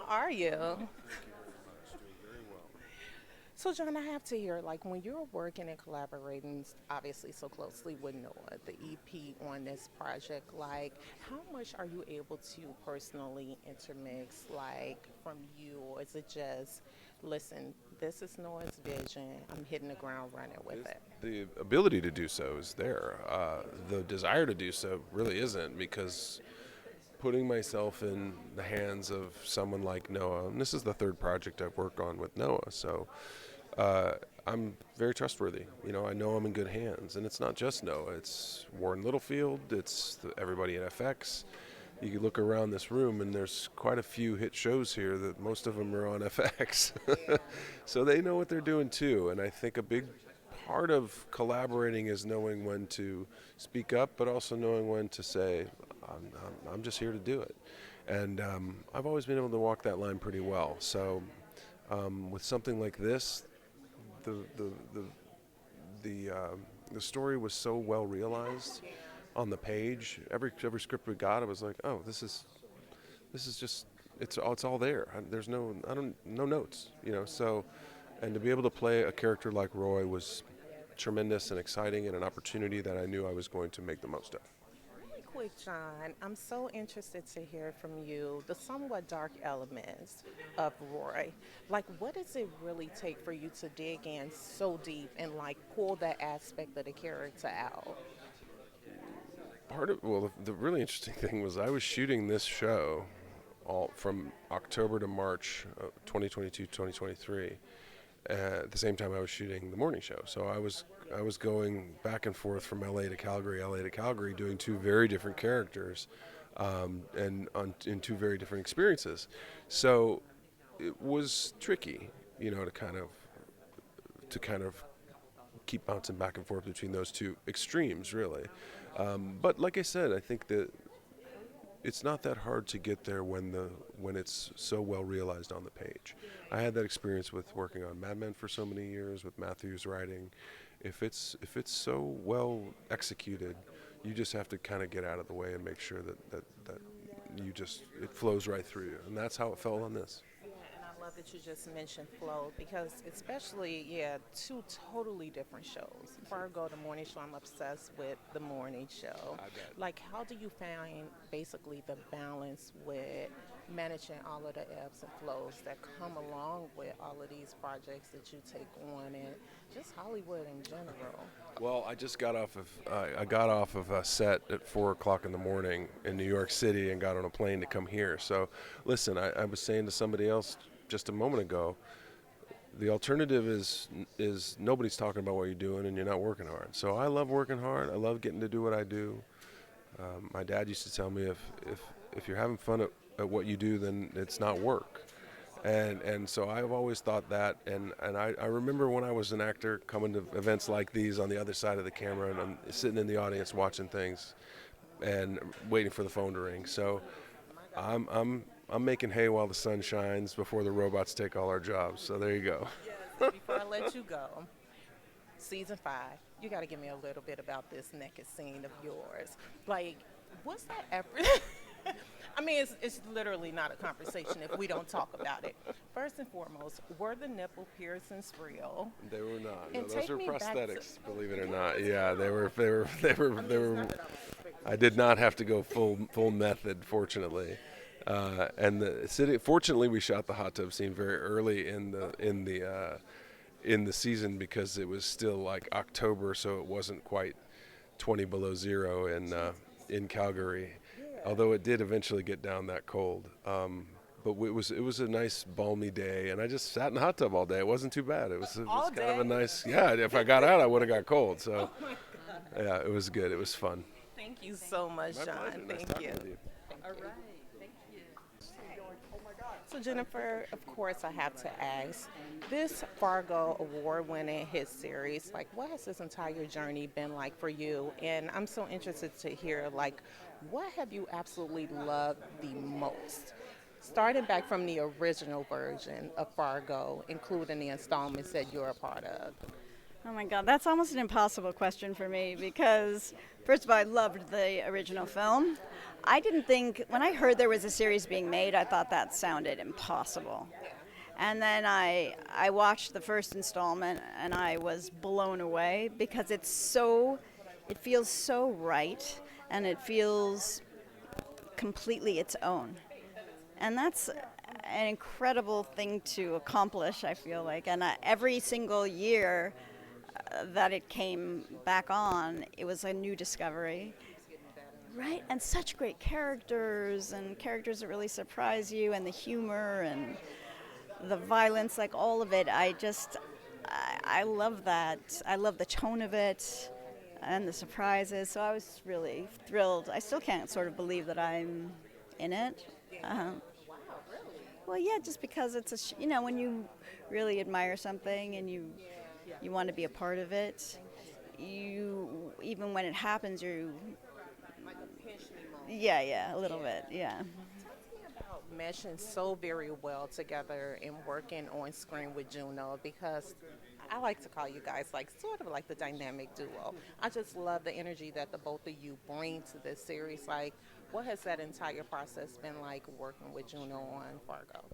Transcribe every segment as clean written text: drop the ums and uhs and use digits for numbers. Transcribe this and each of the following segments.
are you? Thank you very much. Doing very well. So, John, I have to hear, like, when you're working and collaborating, obviously, so closely with Noah, the EP on this project, like, how much are you able to personally intermix, like, from you, or is it just, listen, this is Noah's vision, I'm hitting the ground running with This, it? the ability to do so is there. The desire to do so really isn't because putting myself in the hands of someone like Noah, and this is the third project I've worked on with Noah, so uh, I'm very trustworthy. I know I'm in good hands, and it's not just Noah. It's Warren Littlefield. It's everybody at FX. You can look around this room, and there's quite a few hit shows here that most of them are on FX. So they know what they're doing too, and I think a big part of collaborating is knowing when to speak up, but also knowing when to say, I'm just here to do it. And I've always been able to walk that line pretty well. So with something like this, the the the the story was so well realized on the page. Every script we got, it was like, oh, this is just it's all there. There's no notes, So, and to be able to play a character like Roy was tremendous and exciting and an opportunity that I knew I was going to make the most of. Really quick, John, I'm so interested to hear from you the somewhat dark elements of Roy. Like, what does it really take for you to dig in so deep and like pull that aspect of the character out? The really interesting thing was I was shooting this show all from October to March 2022 2023 at the same time I was shooting the morning show. So I was going back and forth from LA to Calgary, doing two very different characters, in two very different experiences. So it was tricky, to kind of keep bouncing back and forth between those two extremes, really. But like I said, I think that it's not that hard to get there when it's so well realized on the page. I had that experience with working on Mad Men for so many years with Matthew's writing. If it's so well executed, you just have to kind of get out of the way and make sure that it flows right through you, and that's how it felt on this. Yeah, and I love that you just mentioned flow because, especially, yeah, two totally different shows. Fargo, the morning show, I'm obsessed with the morning show. I bet. Like, how do you find basically the balance with managing all of the ebbs and flows that come along with all of these projects that you take on and just Hollywood in general? Well, I got off of a set at 4 o'clock in the morning in New York City and got on a plane to come here. So, listen, I was saying to somebody else just a moment ago, the alternative is nobody's talking about what you're doing and you're not working hard. So I love working hard. I love getting to do what I do. My dad used to tell me if you're having fun at what you do, then it's not work. And so I've always thought that, and I remember when I was an actor coming to events like these on the other side of the camera, and I'm sitting in the audience watching things and waiting for the phone to ring. So I'm making hay while the sun shines before the robots take all our jobs. So there you go. Yes, and before I let you go, season 5, you got to give me a little bit about this naked scene of yours. Like, what's that effort? I mean, it's literally not a conversation if we don't talk about it. First and foremost, were the nipple piercings real? They were not. No, And those take are me back to. prosthetics. Believe it or not. Yeah, they were. They were. They were. I mean, They it's were. not that I'm I expecting. did not have to go full method, fortunately. And the city. Fortunately, we shot the hot tub scene very early in the season because it was still like October, so it wasn't quite 20 below zero in Calgary. Yeah. Although it did eventually get down that cold. But it was a nice balmy day, and I just sat in the hot tub all day. It wasn't too bad. It was All kind of a day? nice, yeah. If I got out, I would have got cold. Oh So my God. yeah, it was good. It was fun. Thank you so much, My John. pleasure. Nice Thank talking you. with you. All right. Thank you. So, Jennifer, of course, I have to ask this Fargo award winning hit series, like, what has this entire journey been like for you? And I'm so interested to hear, like, what have you absolutely loved the most? Starting back from the original version of Fargo, including the installments that you're a part of. Oh my God, that's almost an impossible question for me because, first of all, I loved the original film. I didn't think, when I heard there was a series being made, I thought that sounded impossible. And then I watched the first installment and I was blown away because it feels so right and it feels completely its own. And that's an incredible thing to accomplish, I feel like. And every single year that it came back on, it was a new discovery. Right, and such great characters, and characters that really surprise you, and the humor and the violence, like all of it. I love that. I love the tone of it and the surprises. So I was really thrilled. I still can't sort of believe that I'm in it. Well, yeah, just because it's when you really admire something and you want to be a part of it, you even when it happens, yeah, a little bit, yeah. About meshing so very well together and working on screen with Juno because I like to call you guys like sort of like the dynamic duo. I just love the energy that the both of you bring to this series. Like, what has that entire process been like working with Juno on Fargo?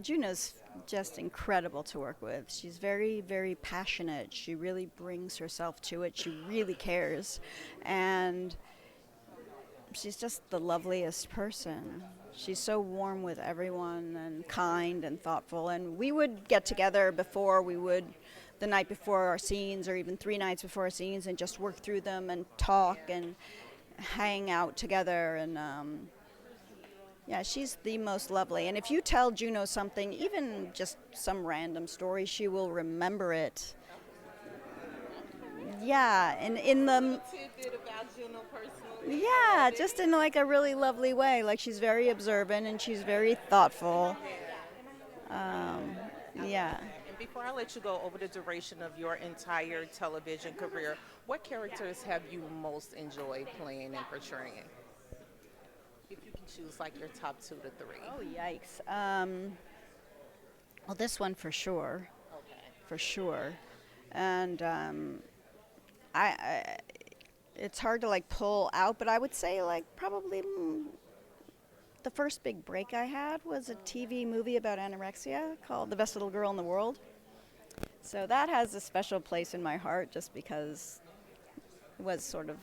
Juno's just incredible to work with. She's very, very passionate. She really brings herself to it. She really cares. And she's just the loveliest person. She's so warm with everyone and kind and thoughtful. And we would get together the night before our scenes or even 3 nights before our scenes and just work through them and talk and hang out together. And yeah, she's the most lovely. And if you tell Juno something, even just some random story, she will remember it. Yeah, and in the Tidbit about Juno personally. yeah, just in like a really lovely way. Like she's very observant and she's very thoughtful. Yeah. And before I let you go over the duration of your entire television career, what characters have you most enjoyed playing and portraying? If you can choose like your top 2 to 3. Oh, yikes. Well, this one for sure, for sure. And I it's hard to like pull out, but I would say like probably the first big break I had was a TV movie about anorexia called The Best Little Girl in the World. So that has a special place in my heart just because it was sort of,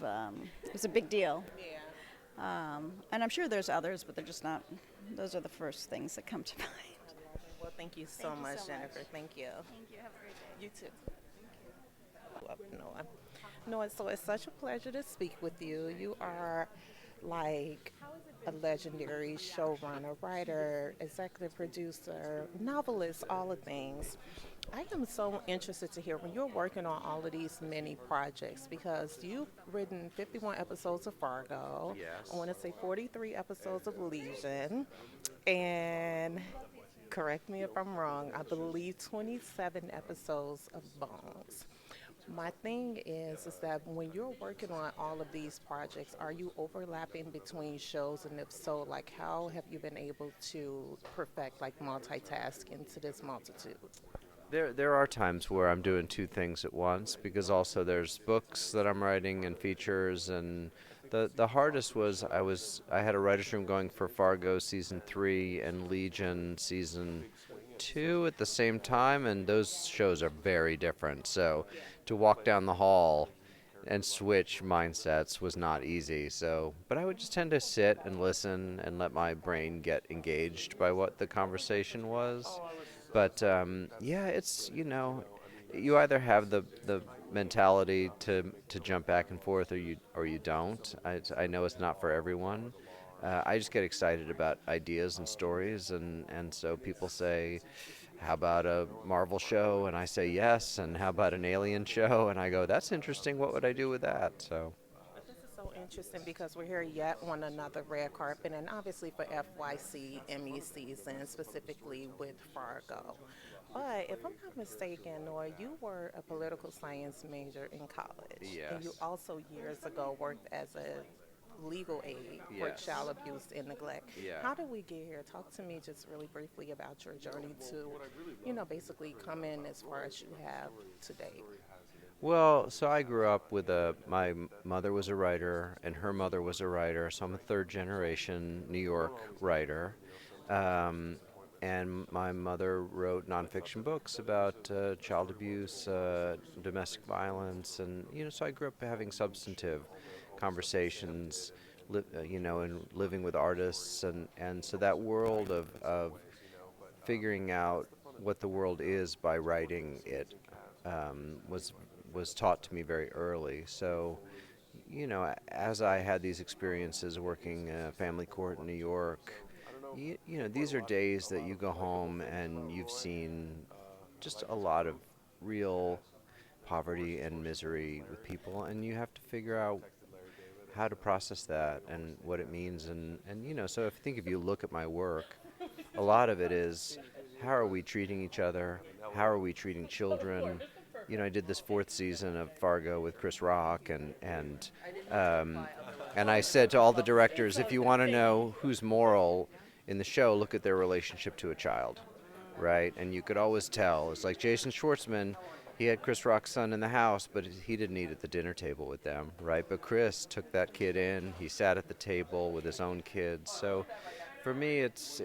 it was a big deal. Yeah. And I'm sure there's others, but they're just not, those are the first things that come to mind. Well, thank you so much, Jennifer. Thank you. Thank you. Have a great day. You too. Love Noah. Noah, so it's such a pleasure to speak with you. You are like a legendary showrunner, writer, executive producer, novelist, all the things. I am so interested to hear when you're working on all of these many projects because you've written 51 episodes of Fargo. Yes. I want to say 43 episodes of Legion, and correct me if I'm wrong, I believe 27 episodes of Bones. My thing is that when you're working on all of these projects, are you overlapping between shows? And if so, like how have you been able to perfect like multitasking to this multitude? There are times where I'm doing 2 things at once because also there's books that I'm writing and features, and the hardest was I had a writer's room going for Fargo season 3 and Legion season 2 at the same time, and those shows are very different. So to walk down the hall and switch mindsets was not easy. So, but I would just tend to sit and listen and let my brain get engaged by what the conversation was. But yeah, it's you either have the mentality to jump back and forth or you don't. I know it's not for everyone. I just get excited about ideas and stories, and so people say, how about a Marvel show? And I say yes. And how about an Alien show? And I go, that's interesting. What would I do with that? So. But this is so interesting because we're here yet on another red carpet, and obviously for FYC Emmy season, specifically with Fargo. But if I'm not mistaken, Noah, you were a political science major in college. Yes. And you also years ago worked as a legal aid for Yes. child abuse and neglect. Yeah. How did we get here? Talk to me just really briefly about your journey to, basically come in as far as you have today. Well, so I grew up with my mother was a writer, and her mother was a writer, so I'm a third generation New York writer. Um, and my mother wrote nonfiction books about child abuse, domestic violence, and so I grew up having substantive conversations, and living with artists, and so that world of figuring out what the world is by writing it was taught to me very early. So, as I had these experiences working family court in New York, these are days that you go home and you've seen just a lot of real poverty and misery with people, and you have to figure out how to process that and what it means. And so if you look at my work, a lot of it is how are we treating each other? How are we treating children? I did this 4th season of Fargo with Chris Rock, and I said to all the directors, if you want to know who's moral in the show, look at their relationship to a child, right? And you could always tell. It's like Jason Schwartzman, he had Chris Rock's son in the house, but he didn't eat at the dinner table with them, right? But Chris took that kid in. He sat at the table with his own kids. So for me, it's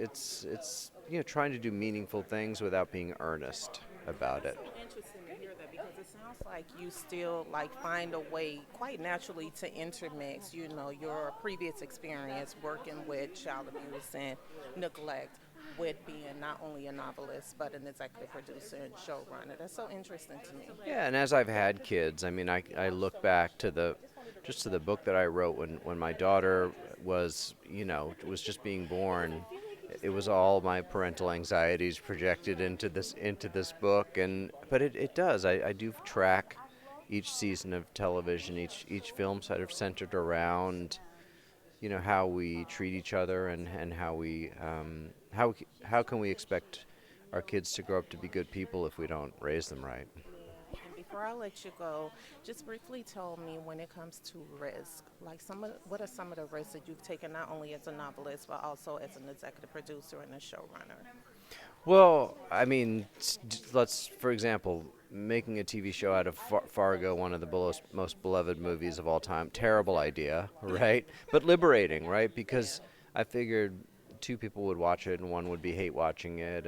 trying to do meaningful things without being earnest about it. It's so interesting to hear that because it sounds like you still find a way quite naturally to intermix, your previous experience working with child abuse and neglect with being not only a novelist but an executive producer and showrunner. That's so interesting to me. Yeah, and as I've had kids, I look back to the book that I wrote when my daughter was just being born. It was all my parental anxieties projected into this book, but it does. I do track each season of television, each film sort of centered around how we treat each other and how can we expect our kids to grow up to be good people if we don't raise them right. And before I let you go, just briefly tell me when it comes to risk, what are some of the risks that you've taken not only as a novelist but also as an executive producer and a showrunner? Well, let's, for example, making a TV show out of Fargo, one of the most beloved movies of all time. Terrible idea, right? But liberating, right? Because I figured 2 people would watch it and 1 would be hate watching it,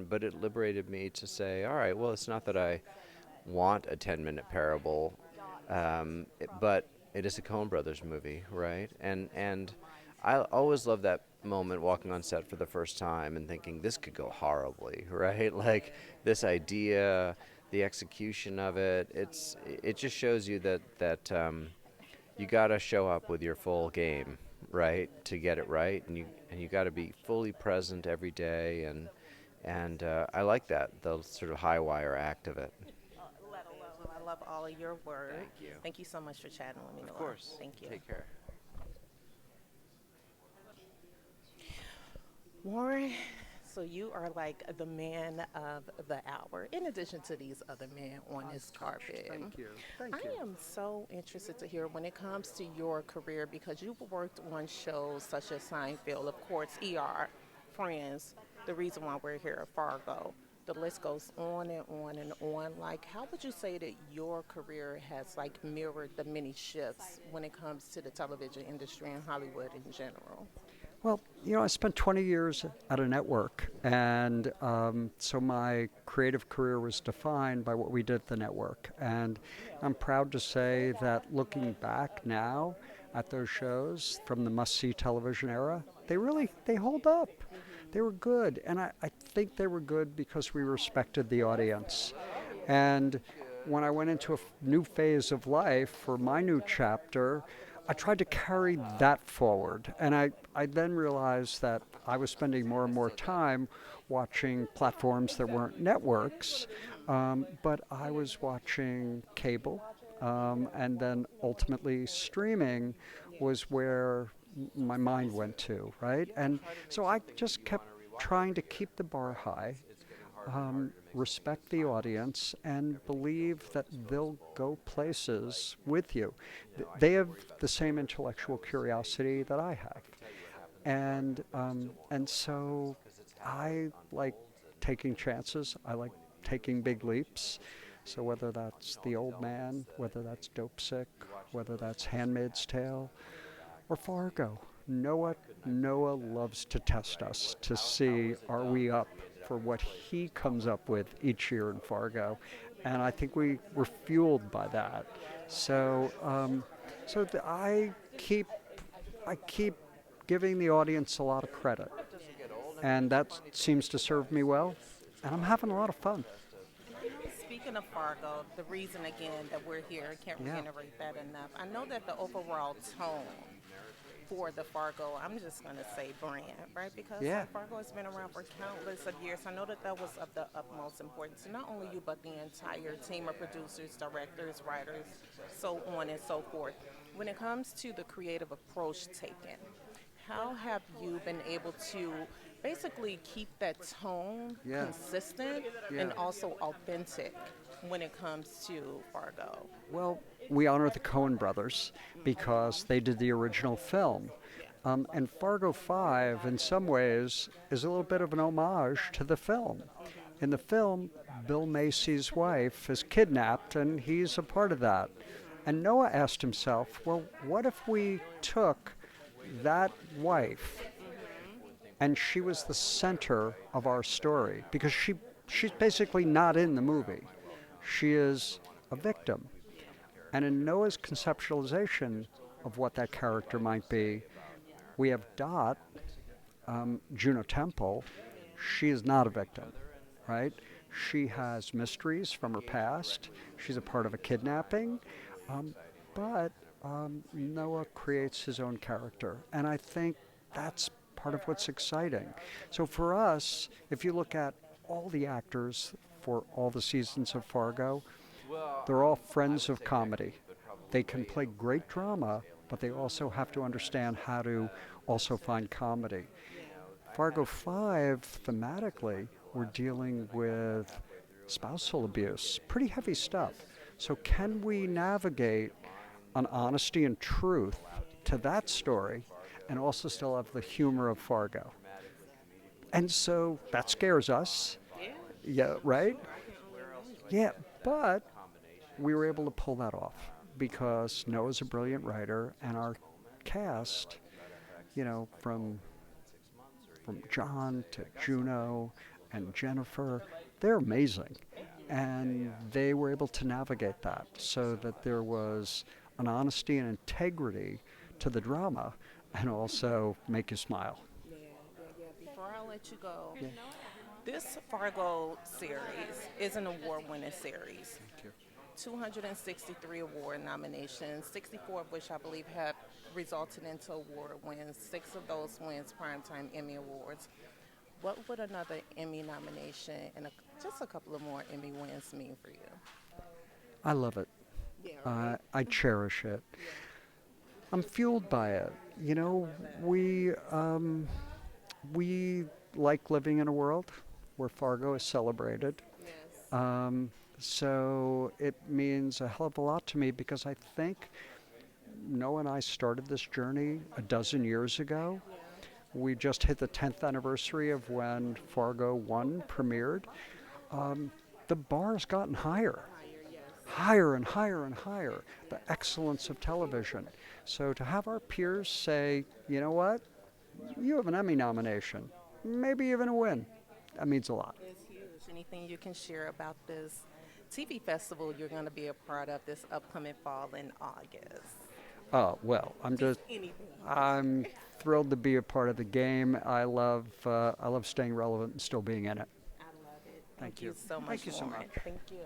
but it liberated me to say, all right, well, it's not that I want a 10-minute parable, but it is a Coen Brothers movie, right? And I always love that moment walking on set for the first time and thinking this could go horribly, right? Like this idea, the execution of it, it just shows you that you got to show up with your full game, right, to get it right, and you got to be fully present every day, and I like that, the sort of high wire act of it. I love all of your work. Thank you. Thank you so much for chatting with me, Noah. Of course. Thank you. Take care. Warren, so you are like the man of the hour, in addition to these other men on this carpet. Thank you. I am so interested to hear when it comes to your career, because you've worked on shows such as Seinfeld, of course, ER, Friends, The Reason Why We're Here, Fargo. The list goes on and on and on. How would you say that your career has mirrored the many shifts when it comes to the television industry and Hollywood in general? Well, I spent 20 years at a network, and so my creative career was defined by what we did at the network. And I'm proud to say that looking back now at those shows from the must-see television era, they hold up. They were good, and I think they were good because we respected the audience. And when I went into a new phase of life for my new chapter, I tried to carry that forward, and I then realized that I was spending more and more time watching platforms that weren't networks, but I was watching cable, and then ultimately streaming was where my mind went to, right? And so I just kept trying to keep the bar high, respect the audience, and believe that they'll go places with you. They have the same intellectual curiosity that I have. And so I like taking chances. I like taking big leaps. So whether that's The Old Man, whether that's Dope Sick, whether that's Handmaid's Tale, or Fargo, Noah loves to test us to see, are we up for what he comes up with each year in Fargo, and I think we're fueled by that. So I keep giving the audience a lot of credit, and that seems to serve me well, and I'm having a lot of fun. Speaking of Fargo, the reason again that we're here, I can't reiterate that enough. I know that the overall tone for the Fargo, I'm just going to say brand, right? Because like, Fargo has been around for countless of years. I know that was of the utmost importance to not only you, but the entire team of producers, directors, writers, so on and so forth. When it comes to the creative approach taken, how have you been able to basically keep that tone consistent and also authentic when it comes to Fargo? Well, we honor the Coen brothers because they did the original film. And Fargo 5, in some ways, is a little bit of an homage to the film. In the film, Bill Macy's wife is kidnapped, and he's a part of that. And Noah asked himself, well, what if we took that wife and she was the center of our story? Because she's basically not in the movie. She is a victim. And in Noah's conceptualization of what that character might be, we have Dot, Juno Temple. She is not a victim, right? She has mysteries from her past. She's a part of a kidnapping. But Noah creates his own character. And I think that's part of what's exciting. So for us, if you look at all the actors for all the seasons of Fargo, they're all friends of comedy. They can play great drama, but they also have to understand how to also find comedy. Fargo 5, thematically, we're dealing with spousal abuse, pretty heavy stuff. So can we navigate an honesty and truth to that story and also still have the humor of Fargo? And so that scares us. Yeah, right? Yeah, but we were able to pull that off because Noah's a brilliant writer, and our cast, from John to Juno and Jennifer, they're amazing. And they were able to navigate that so that there was an honesty and integrity to the drama and also make you smile. Before I let you go, this Fargo series is an award-winning series. Thank you. 263 award nominations, 64 of which I believe have resulted into award wins, 6 of those wins Primetime Emmy Awards. What would another Emmy nomination and just a couple of more Emmy wins mean for you? I love it. I cherish it. I'm fueled by it. We like living in a world where Fargo is celebrated. So it means a hell of a lot to me because I think Noah and I started this journey a dozen years ago. We just hit the 10th anniversary of when Fargo 1 premiered. The bar has gotten higher. Higher and higher and higher. The excellence of television. So to have our peers say, you know what? You have an Emmy nomination. Maybe even a win. That means a lot. It's huge. Anything you can share about this TV festival you're going to be a part of this upcoming fall in August? Oh, well, I'm thrilled to be a part of the game. I love staying relevant and still being in it. I love it. Thank you So much. Thank you so much. Thank you.